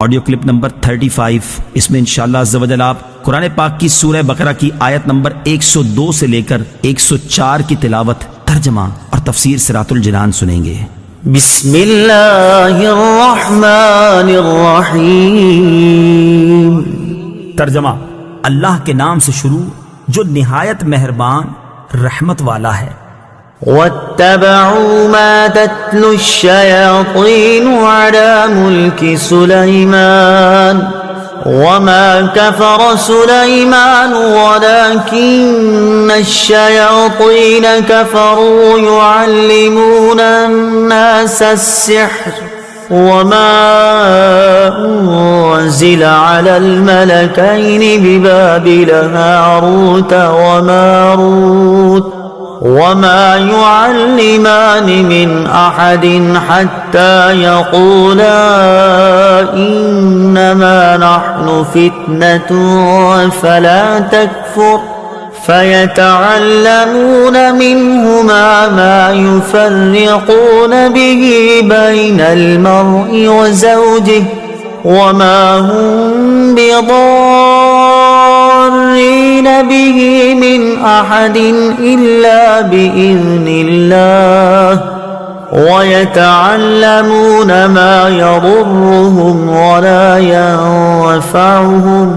Audio clip number 35۔ اس میں انشاءاللہ عز و جل آپ قرآن پاک کی سورہ بقرہ کی آیت نمبر 102 سے لے کر 104 کی تلاوت، ترجمہ اور تفسیر صراط الجنان سنیں گے۔ بسم اللہ الرحمن الرحیم۔ ترجمہ: اللہ کے نام سے شروع جو نہایت مہربان رحمت والا ہے۔ واتبعوا ما تتلو الشياطين على ملك سليمان وما كفر سليمان ولكن الشياطين كفروا يعلمون الناس السحر وما أنزل على الملكين ببابل هاروت وماروت وما يعلمان من أحد حتى يقولا إنما نحن فتنة فلا تكفر فيتعلمون منهما ما يفرقون به بين المرء وزوجه وما هم بضارين به من أحد إلا بإذن الله ويتعلمون ما يضرهم ولا ينفعهم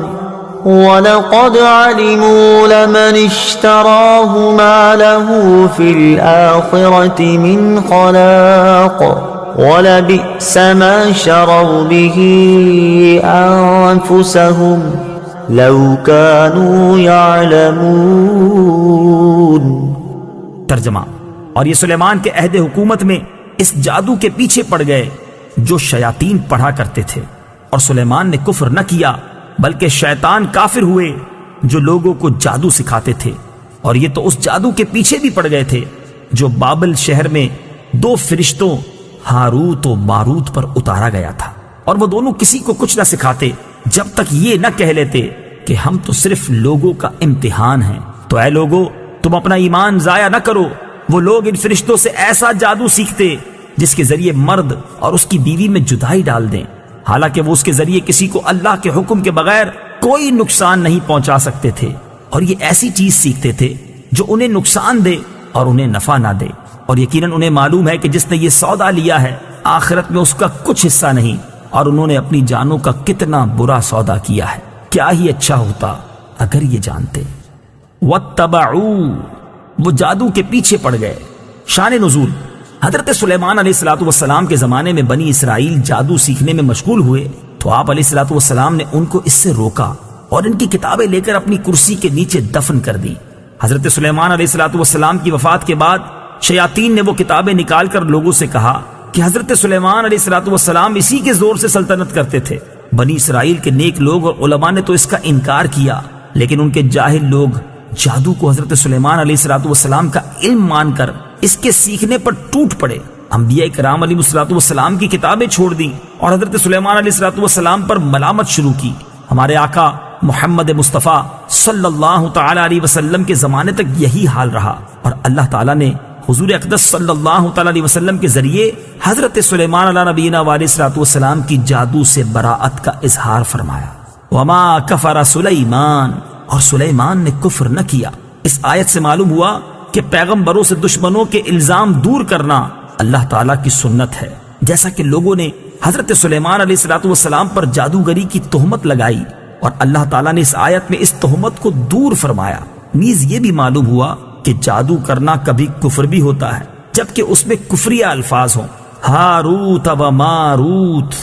ولقد علموا لمن اشتراه ما له في الآخرة من خلاق وَلَبِئْسَ مَا شَرَوْا بِهِ أَنفُسَهُمْ لَوْ كَانُوا يَعْلَمُونَ۔ ترجمہ: اور یہ سلیمان کے عہد حکومت میں اس جادو کے پیچھے پڑ گئے جو شیاطین پڑھا کرتے تھے، اور سلیمان نے کفر نہ کیا بلکہ شیطان کافر ہوئے جو لوگوں کو جادو سکھاتے تھے، اور یہ تو اس جادو کے پیچھے بھی پڑ گئے تھے جو بابل شہر میں دو فرشتوں ہاروت و ماروت پر اتارا گیا تھا، اور وہ دونوں کسی کو کچھ نہ سکھاتے جب تک یہ نہ کہہ لیتے کہ ہم تو صرف لوگوں کا امتحان ہیں۔ تو اے لوگو، تم اپنا ایمان ضائع نہ کرو۔ وہ لوگ ان فرشتوں سے ایسا جادو سیکھتے جس کے ذریعے مرد اور اس کی بیوی میں جدائی ڈال دیں، حالانکہ وہ اس کے ذریعے کسی کو اللہ کے حکم کے بغیر کوئی نقصان نہیں پہنچا سکتے تھے، اور یہ ایسی چیز سیکھتے تھے جو انہیں نقصان دے اور انہیں نفع نہ دے، اور یقیناً انہیں معلوم ہے کہ جس نے یہ سودا لیا ہے آخرت میں اس کا کچھ حصہ نہیں، اور انہوں نے اپنی جانوں کا کتنا برا سودا کیا ہے۔ کیا ہی اچھا ہوتا اگر یہ جانتے۔ واتبعوا، وہ جادو کے پیچھے پڑ گئے۔ شان نزول: حضرت سلیمان علیہ السلام کے زمانے میں بنی اسرائیل جادو سیکھنے میں مشغول ہوئے تو آپ علیہ السلام نے ان کو اس سے روکا اور ان کی کتابیں لے کر اپنی کرسی کے نیچے دفن کر دی۔ حضرت سلیمان علیہ السلام کی وفات کے بعد شیاطین نے وہ کتابیں نکال کر لوگوں سے کہا کہ حضرت سلیمان علیہ السلام اسی کے زور سے سلطنت کرتے تھے۔ بنی اسرائیل کے نیک لوگ اور علماء نے تو اس کا انکار کیا، لیکن ان کے جاہل لوگ جادو کو حضرت سلیمان علیہ السلام کا علم مان کر اس کے سیکھنے پر ٹوٹ پڑے۔ انبیاء کرام علیہ السلام کی کتابیں چھوڑ دیں اور حضرت سلیمان علیہ السلام پر ملامت شروع کی۔ ہمارے آقا محمد مصطفیٰ صلی اللہ تعالی علیہ وسلم کے زمانے تک یہی حال رہا، اور اللہ تعالیٰ نے حضور اقدس صلی اللہ تعالی علیہ وسلم کے ذریعے حضرت سلیمان علیہ نبینا علیہ السلام کی جادو سے براءت کا اظہار فرمایا۔ وما کفر سلیمان، اور سلیمان نے کفر نہ کیا۔ اس آیت سے معلوم ہوا کہ پیغمبروں سے دشمنوں کے الزام دور کرنا اللہ تعالیٰ کی سنت ہے، جیسا کہ لوگوں نے حضرت سلیمان علیہ السلام پر جادوگری کی تہمت لگائی، اور اللہ تعالیٰ نے اس آیت میں اس تہمت کو دور فرمایا۔ نیز یہ بھی معلوم ہوا کہ جادو کرنا کبھی کفر بھی ہوتا ہے جبکہ اس میں کفریہ الفاظ ہوں۔ ہاروت و ماروت،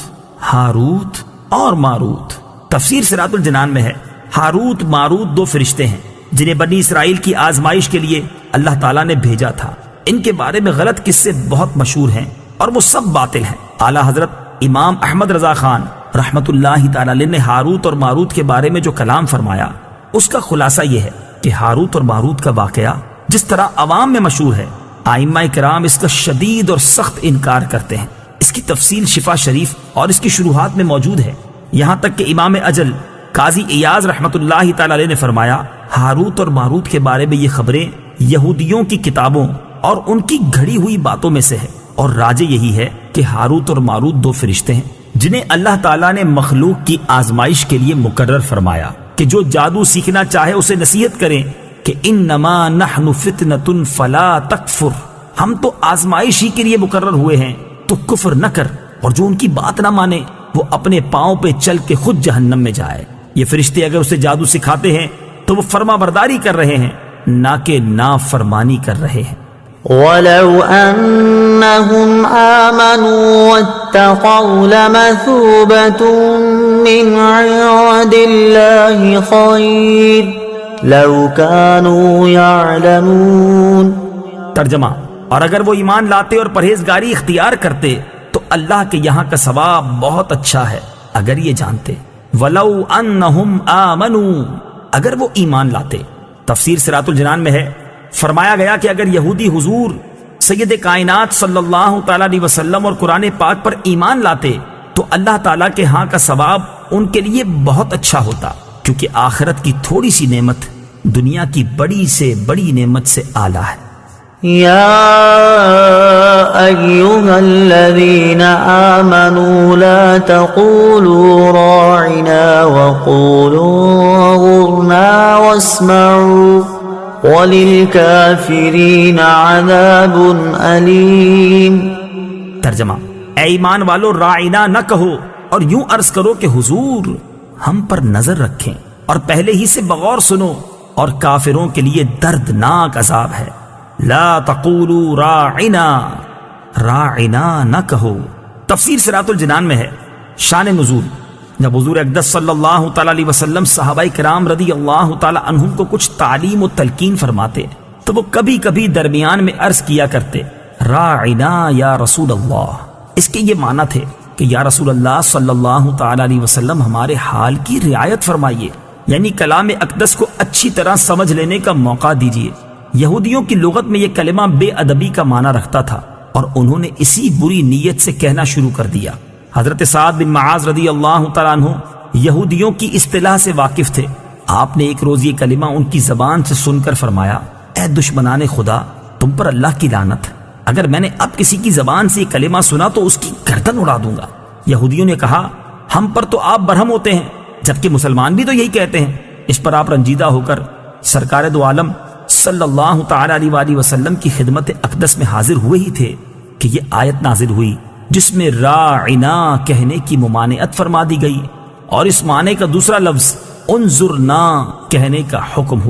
ہاروت اور ماروت۔ تفسیر صراط الجنان میں ہے ہاروت ماروت دو فرشتے ہیں جنہیں بنی اسرائیل کی آزمائش کے لیے اللہ تعالیٰ نے بھیجا تھا۔ ان کے بارے میں غلط قصے بہت مشہور ہیں اور وہ سب باطل ہیں۔ اعلیٰ حضرت امام احمد رضا خان رحمت اللہ تعالی علیہ نے ہاروت اور ماروت کے بارے میں جو کلام فرمایا اس کا خلاصہ یہ ہے کہ ہاروت اور ماروت کا واقعہ جس طرح عوام میں مشہور ہے، ائمہ کرام اس کا شدید اور سخت انکار کرتے ہیں۔ اس کی تفصیل شفا شریف اور اس کی شروحات میں موجود ہے، یہاں تک کہ امام اجل قاضی ایاز رحمت اللہ تعالی علیہ نے فرمایا ہاروت اور ماروت کے بارے میں یہ خبریں یہودیوں کی کتابوں اور ان کی گھڑی ہوئی باتوں میں سے ہے، اور راجے یہی ہے کہ ہاروت اور ماروت دو فرشتے ہیں جنہیں اللہ تعالیٰ نے مخلوق کی آزمائش کے لیے مقرر فرمایا کہ جو جادو سیکھنا چاہے اسے نصیحت کریں کہ انما نحن فتنۃ فلا تکفر، ہم تو آزمائش ہی کے لیے مقرر ہوئے ہیں تو کفر نہ کر، اور جو ان کی بات نہ مانے وہ اپنے پاؤں پہ چل کے خود جہنم میں جائے۔ یہ فرشتے اگر اسے جادو سکھاتے ہیں تو وہ فرما برداری کر رہے ہیں، نہ کہ نافرمانی کر رہے ہیں۔ وَلَوْ أَنَّهُمْ آمَنُوا وَاتَّقَوْا لَمَثُوبَةٌ مِّنْ عِندِ اللَّهِ خَيْرٌ لَوْ كَانُوا يَعْلَمُونَ۔ ترجمہ، اور اگر وہ ایمان لاتے اور پرہیزگاری اختیار کرتے تو اللہ کے یہاں کا ثواب بہت اچھا ہے اگر یہ جانتے۔ وَلَوْ أَنَّهُمْ آمَنُوا، اگر وہ ایمان لاتے۔ تفسیر صراط الجنان میں ہے، فرمایا گیا کہ اگر یہودی حضور سید کائنات صلی اللہ تعالیٰ علیہ وسلم اور قرآن پاک پر ایمان لاتے تو اللہ تعالیٰ کے ہاں کا ثواب ان کے لیے بہت اچھا ہوتا، کیونکہ آخرت کی تھوڑی سی نعمت دنیا کی بڑی سے بڑی نعمت سے اعلیٰ ہے۔ يا أيها الذين آمنوا لا تقولوا راعنا وقولوا انظرنا واسمعوا وَلِلْكَافِرِينَ عَذَابٌ أَلِيمٌ۔ ترجمہ، اے ایمان والو راعنا نہ کہو اور یوں عرض کرو کہ حضور ہم پر نظر رکھیں، اور پہلے ہی سے بغور سنو، اور کافروں کے لیے دردناک عذاب ہے۔ لا تقولوا راعنا، راعنا نہ کہو۔ تفسیر صراط الجنان میں ہے، شان نزول، جب حضور اقدس صلی اللہ تعالیٰ علیہ وسلم صحابہ کرام رضی اللہ تعالیٰ عنہم کو کچھ تعلیم و تلقین فرماتے تو وہ کبھی کبھی درمیان میں عرض کیا کرتے راعنا یا رسول اللہ۔ اس کے یہ معنی تھے کہ یا رسول اللہ صلی اللہ تعالیٰ علیہ وسلم ہمارے حال کی رعایت فرمائیے، یعنی کلام اقدس کو اچھی طرح سمجھ لینے کا موقع دیجیے۔ یہودیوں کی لغت میں یہ کلمہ بے ادبی کا معنی رکھتا تھا، اور انہوں نے اسی بری نیت سے کہنا شروع کر دیا۔ حضرت سعد بن معاذ رضی اللہ تعالیٰ عنہ یہودیوں کی اصطلاح سے واقف تھے۔ آپ نے ایک روز یہ کلمہ ان کی زبان سے سن کر فرمایا، اے دشمنان خدا، تم پر اللہ کی لعنت، اگر میں نے اب کسی کی زبان سے یہ کلمہ سنا تو اس کی گردن اڑا دوں گا۔ یہودیوں نے کہا، ہم پر تو آپ برہم ہوتے ہیں، جبکہ مسلمان بھی تو یہی کہتے ہیں۔ اس پر آپ رنجیدہ ہو کر سرکار دو عالم صلی اللہ تعالیٰ علیہ وآلہ وسلم کی خدمت اقدس میں حاضر ہوئے ہی تھے کہ یہ آیت نازل ہوئی جس میں راعنا کہنے کی ممانعت فرما دی گئی، اور اس معنی کا دوسرا لفظ انظرنا کہنے کا حکم ہوا۔